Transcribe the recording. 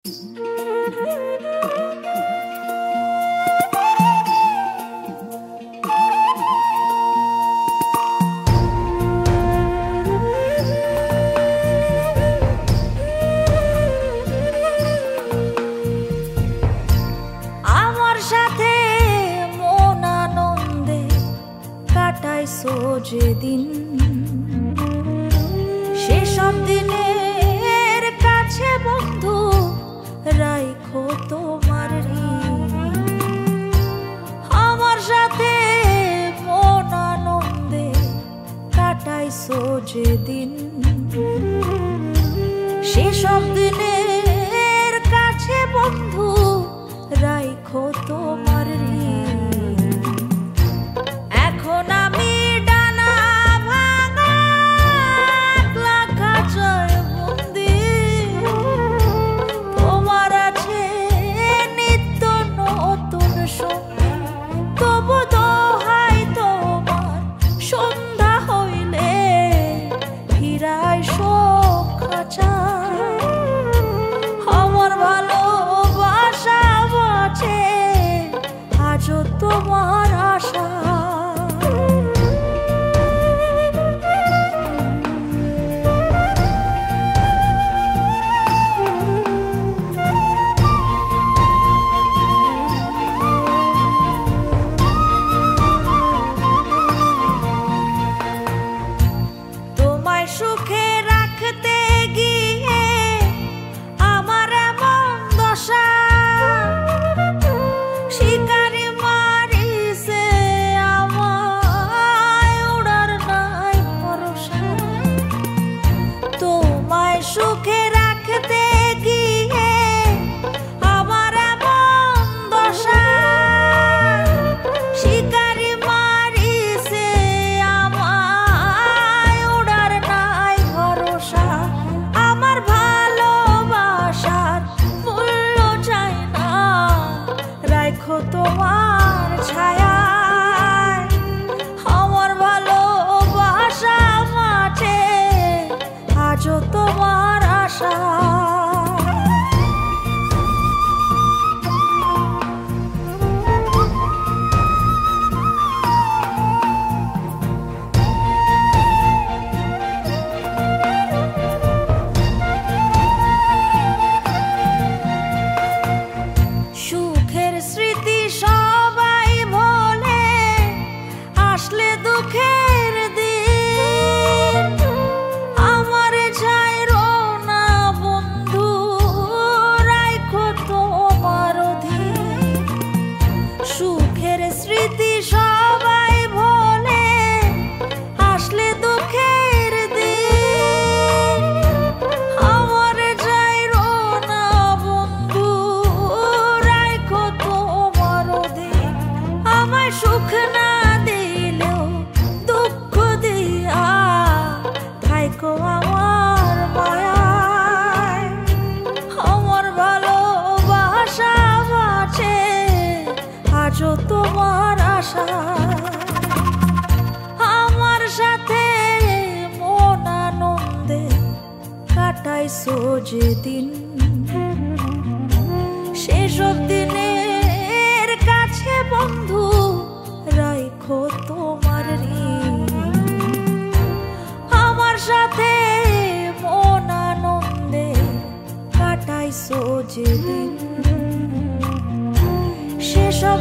আমার সাথে মন আনন্দে কাটাইছো যেদিন, সেসব দিনের কাছে বন্ধু রাইখো তোমার ঋণ। আমার সাথে মন আনন্দে কাটাইছো যেদিন, সেসব দিনের কাছে বন্ধু রাইখো তোমার ঋণ। এখন আমি ডানা ভাঙা একলা খাঁচায় বন্দি, তোমার আছে নিত্য নতুন সঙ্গী। তবু দোহাই তোমার সন্ধ্যা হইলে ফিরাই শোক খাঁচায়। আমার ভালোবাসা বাঁচে আজও তোমার আশা। তোমায় সুখে রাখতে গিয়ে আমার এমন দশা, শিকারি মারিছে আমায়, উড়ার নাই ভরসা। তোমায় সুখে রাখতে গিয়ে আমার এমন দশা, শিকারি মারিছে আমায়, উড়ার নাই ভরসা। আমার ভালোবাসার মূল্য চাই না, রাখো তোমার ছায়ায়। আমার ভালোবাসা মাঝে আজও তোমার আশা। সুখের স্মৃতি সবাই ভোলে, আসলে দুঃখের দিন আমার ছাইরো না বন্ধু, রাইখো তোমার অধীন। সুখের স্মৃতি সবাই ভোলে, আসলে দুঃখের দিন আমার ছাইরো না বন্ধু, রাইখো তোমার অধীন। আমায় সুখ না দিলেও দুঃখ দিয়া থাইকো আমার মায়ায়। আমার ভালোবাসা বাঁচে আজও তোমার আশা। আমার সাথে মন আনন্দে কাটাইছো যেদিন, সেসব দিনের কাছে বন্ধু রাইখো তোমার ঋণ। আমার সাথে মন আনন্দে কাটাইছো যেদিন, সেসব